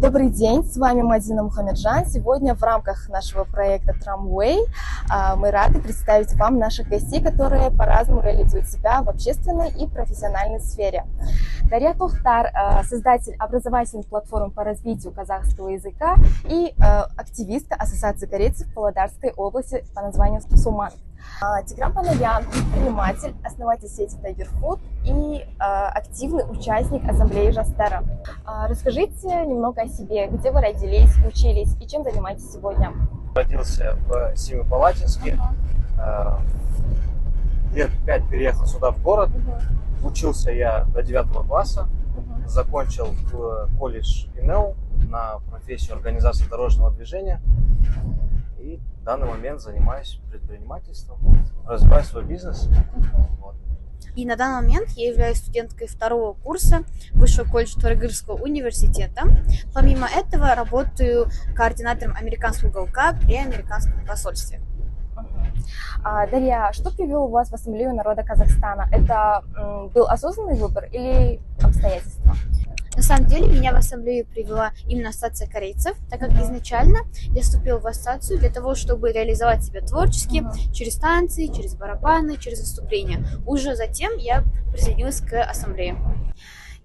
Добрый день, с вами Мадина Мухамеджан. Сегодня в рамках нашего проекта Tramway мы рады представить вам наших гостей, которые по-разному реализуют себя в общественной и профессиональной сфере. Дарья Тохтар, создатель образовательных платформ по развитию казахского языка и активистка Ассоциации корейцев в Павлодарской области по названию Суман. Тигран Панаян, предприниматель, основатель сети Tiger Food и активный участник Ассамблеи Жастара. Расскажите немного о себе, где вы родились, учились и чем занимаетесь сегодня? Родился в Семипалатинске, лет 5 переехал сюда в город, учился я до 9 класса, закончил колледж ИНЭУ на профессию организации дорожного движения. И в данный момент занимаюсь предпринимательством, развиваю свой бизнес. И на данный момент я являюсь студенткой второго курса Высшего колледжа Торыгырского университета. Помимо этого работаю координатором американского уголка при американском посольстве. Дарья, что привело вас в Ассамблею народа Казахстана? Это был осознанный выбор или обстоятельства? На самом деле меня в ассамблею привела именно Ассоциация корейцев, так как изначально я вступила в ассоциацию для того, чтобы реализовать себя творчески через танцы, через барабаны, через выступления. Уже затем я присоединилась к ассамблее.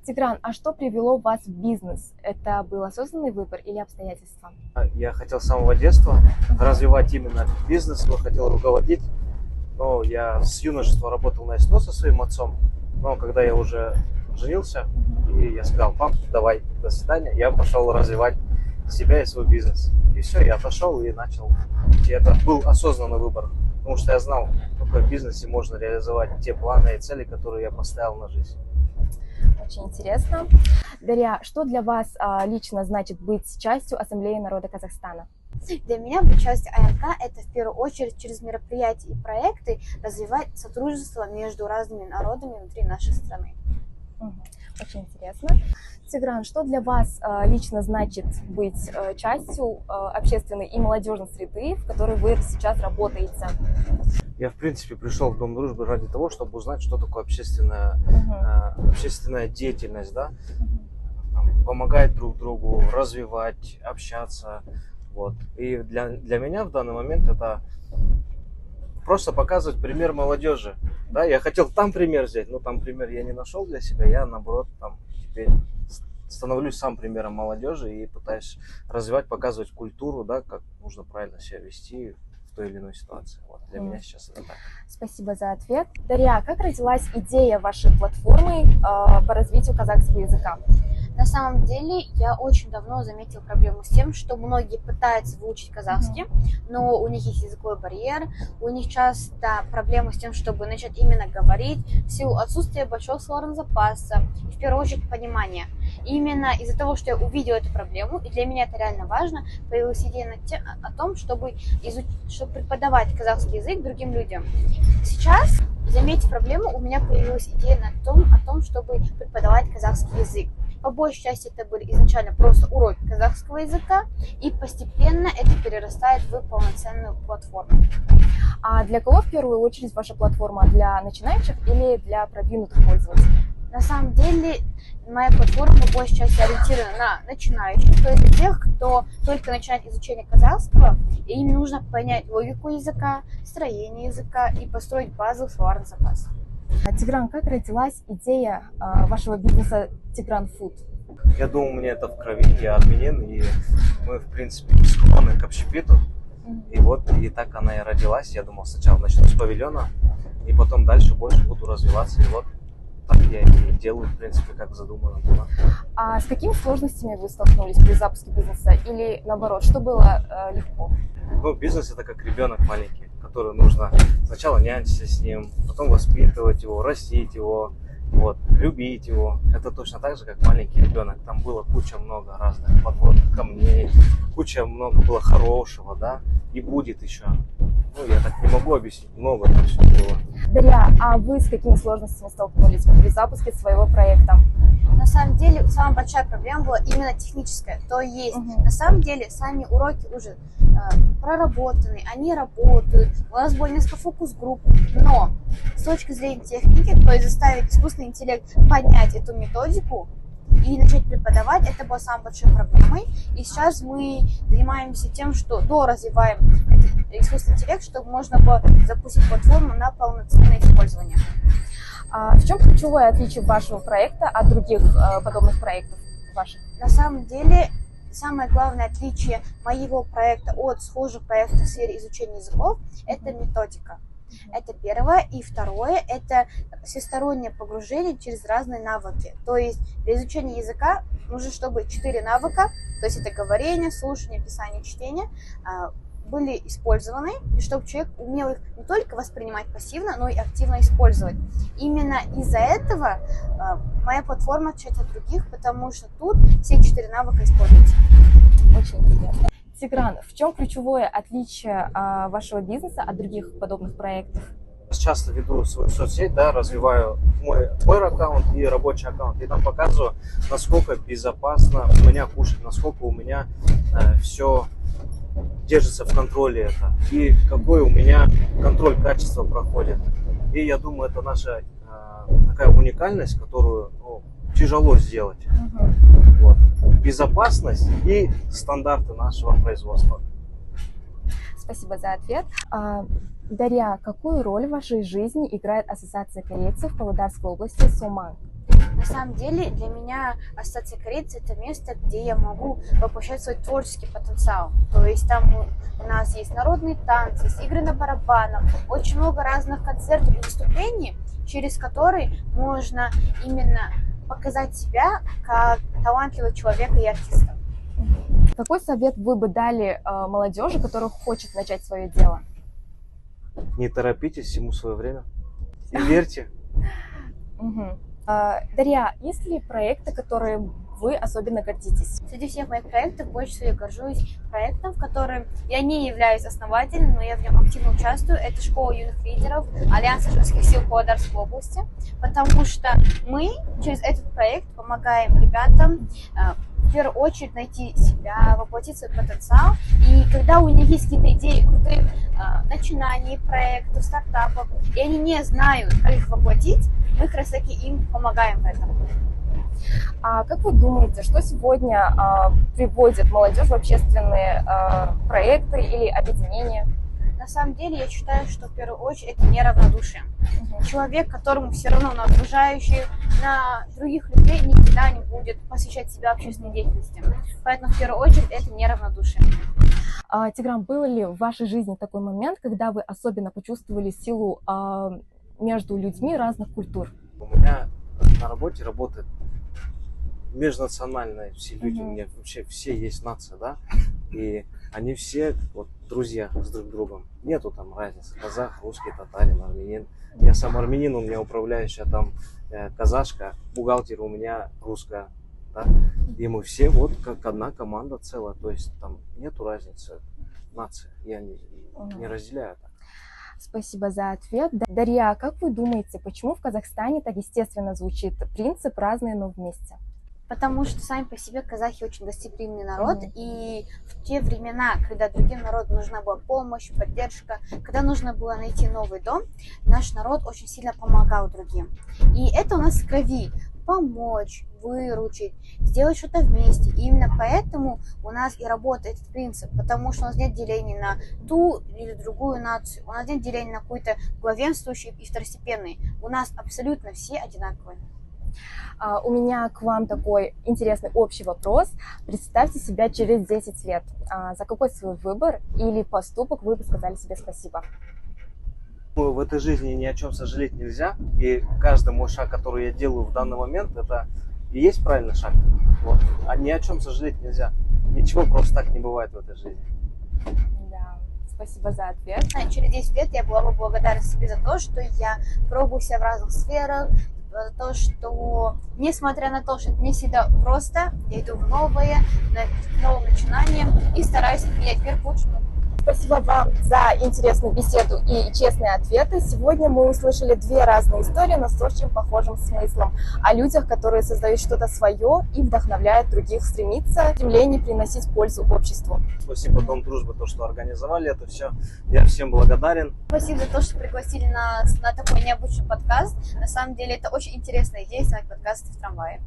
Тигран, а что привело вас в бизнес? Это был осознанный выбор или обстоятельства? Я хотел с самого детства развивать именно бизнес, я хотел руководить. Но я с юношества работал на СТО со своим отцом, но когда я уже женился, и я сказал: пап, давай, до свидания, я пошел развивать себя и свой бизнес. И все, я отошел и начал. И это был осознанный выбор, потому что я знал, только в бизнесе можно реализовать те планы и цели, которые я поставил на жизнь. Очень интересно. Дарья, что для вас лично значит быть частью Ассамблеи народа Казахстана? Для меня быть частью АНК – это в первую очередь через мероприятия и проекты развивать сотрудничество между разными народами внутри нашей страны. Очень интересно. Тигран, что для вас лично значит быть частью общественной и молодежной среды, в которой вы сейчас работаете? Я, в принципе, пришел в Дом дружбы ради того, чтобы узнать, что такое общественная деятельность, да? Помогать друг другу, развивать, общаться. Вот. И для меня в данный момент это просто показывать пример молодежи. Да, я хотел там пример взять, но там пример я не нашел для себя. Я, наоборот, там теперь становлюсь сам примером молодежи и пытаюсь развивать, показывать культуру, да, как нужно правильно себя вести в той или иной ситуации. Вот, для меня сейчас это так. Спасибо за ответ. Дарья, как родилась идея вашей платформы по развитию казахского языка? На самом деле, я очень давно заметила проблему с тем, что многие пытаются выучить казахский, но у них есть языковой барьер, у них часто проблемы с тем, чтобы начать именно говорить, в силу отсутствия большого словарного запаса, и в первую очередь понимания. И именно из-за того, что я увидела эту проблему, и для меня это реально важно, появилась идея о том, чтобы преподавать казахский язык другим людям. Сейчас, заметив проблему, у меня появилась идея о том, чтобы преподавать казахский язык. По большей части это были изначально просто уроки казахского языка, и постепенно это перерастает в полноценную платформу. А для кого в первую очередь ваша платформа? Для начинающих или для продвинутых пользователей? На самом деле, моя платформа по большей части ориентирована на начинающих, то есть для тех, кто только начинает изучение казахского, и им нужно понять логику языка, строение языка и построить базовый словарный запас. Тигран, как родилась идея вашего бизнеса Тигран Food? Я думаю, мне это в крови, я армянин, и мы, в принципе, склонны к общепиту. И вот, и так она и родилась. Я думал, сначала начну с павильона, и потом дальше больше буду развиваться. И вот так я и делаю, в принципе, как задумано было. А с какими сложностями вы столкнулись при запуске бизнеса? Или наоборот, что было легко? Ну, бизнес — это как ребенок маленький, который нужно сначала нянчиться с ним, потом воспитывать его, растить его, вот, любить его. Это точно так же, как маленький ребенок. Там было куча много разных подводных камней, куча много было хорошего, да, и будет еще. Ну, я так не могу объяснить, много там все было. Дарья, а вы с какими сложностями столкнулись при запуске своего проекта? На самом деле, самая большая проблема была именно техническая. То есть, на самом деле, сами уроки уже проработаны, они работают. У нас было несколько фокус-групп, но с точки зрения техники, то есть заставить искусственный интеллект понять эту методику, и начать преподавать, это было самой большой проблемой. И сейчас мы занимаемся тем, что доразвиваем искусственный интеллект, чтобы можно было запустить платформу на полноценное использование. В чем ключевое отличие вашего проекта от других подобных проектов ваших? На самом деле, самое главное отличие моего проекта от схожих проектов в сфере изучения языков – это методика. Это первое. И второе – это всестороннее погружение через разные навыки. То есть для изучения языка нужно, чтобы 4 навыка, то есть это говорение, слушание, писание, чтение, были использованы, и чтобы человек умел их не только воспринимать пассивно, но и активно использовать. Именно из-за этого моя платформа отличается от других, потому что тут все 4 навыка используются. Очень интересно. Тигран, в чем ключевое отличие вашего бизнеса от других подобных проектов? Часто веду свою соцсеть, да, развиваю мой аккаунт и рабочий аккаунт, и там показываю, насколько безопасно у меня кушать, насколько у меня все держится в контроле это, и какой у меня контроль качества проходит. И я думаю, это наша такая уникальность, которую тяжело сделать. Вот. Безопасность и стандарты нашего производства. Спасибо за ответ. Дарья, какую роль в вашей жизни играет Ассоциация корейцев в Павлодарской области Соман? На самом деле для меня Ассоциация корейцев – это место, где я могу воплощать свой творческий потенциал. То есть там у нас есть народные танцы, есть игры на барабанах, очень много разных концертов и выступлений, через которые можно именно показать себя как талантливого человека и артиста. Какой совет вы бы дали молодежи, которая хочет начать свое дело? Не торопитесь, всему свое время. И верьте. Дарья, есть ли проекты, которые вы особенно гордитесь? Среди всех моих проектов больше всего я горжусь проектом, в котором я не являюсь основателем, но я в нем активно участвую. Это школа юных лидеров Альянса женских сил Павлодарской области, потому что мы через этот проект помогаем ребятам в первую очередь найти себя, воплотить свой потенциал. И когда у них есть какие-то идеи крутых начинаний, проектов, стартапов, и они не знают, как их воплотить, мы как раз таки им помогаем в этом. А как вы думаете, что сегодня приводит молодежь в общественные проекты или объединения? На самом деле, я считаю, что в первую очередь это неравнодушие. Человек, которому все равно на окружающих, на других людей никогда не будет посвящать себя общественной деятельности. Поэтому в первую очередь это неравнодушие. Тигран, был ли в вашей жизни такой момент, когда вы особенно почувствовали силу между людьми разных культур? У меня на работе работает межнациональные все люди, у меня вообще все есть нация, да, и они все вот друзья с друг другом. Нету там разницы, казах, русский, татарин, армянин. Я сам армянин, у меня управляющая там казашка, бухгалтер у меня русская, да? И мы все вот как одна команда целая, то есть там нету разницы нации, я не разделяю так. Спасибо за ответ. Дарья, как вы думаете, почему в Казахстане так естественно звучит принцип «разные, но вместе»? Потому что сами по себе казахи очень гостеприимный народ, и в те времена, когда другим народам нужна была помощь, поддержка, когда нужно было найти новый дом, наш народ очень сильно помогал другим. И это у нас в крови. Помочь, выручить, сделать что-то вместе. И именно поэтому у нас и работает этот принцип, потому что у нас нет деления на ту или другую нацию, у нас нет деления на какую-то главенствующую и второстепенную. У нас абсолютно все одинаковые. У меня к вам такой интересный общий вопрос. Представьте себя через 10 лет. За какой свой выбор или поступок вы бы сказали себе спасибо? В этой жизни ни о чем сожалеть нельзя, и каждый мой шаг, который я делаю в данный момент, это и есть правильный шаг. Вот. А ни о чем сожалеть нельзя. Ничего просто так не бывает в этой жизни. Да, спасибо за ответ. Через 10 лет я была бы благодарна себе за то, что я пробую себя в разных сферах, за то, что, несмотря на то, что это не всегда просто, я иду в новое, к новым начинаниям и стараюсь менять мир к лучшему. Спасибо вам за интересную беседу и честные ответы. Сегодня мы услышали две разные истории, но с очень похожим смыслом. О людях, которые создают что-то свое и вдохновляют других стремиться в стремлении приносить пользу обществу. Спасибо Дом Дружбы, то, что организовали это все. Я всем благодарен. Спасибо за то, что пригласили нас на такой необычный подкаст. На самом деле это очень интересная идея снимать подкасты в трамвае.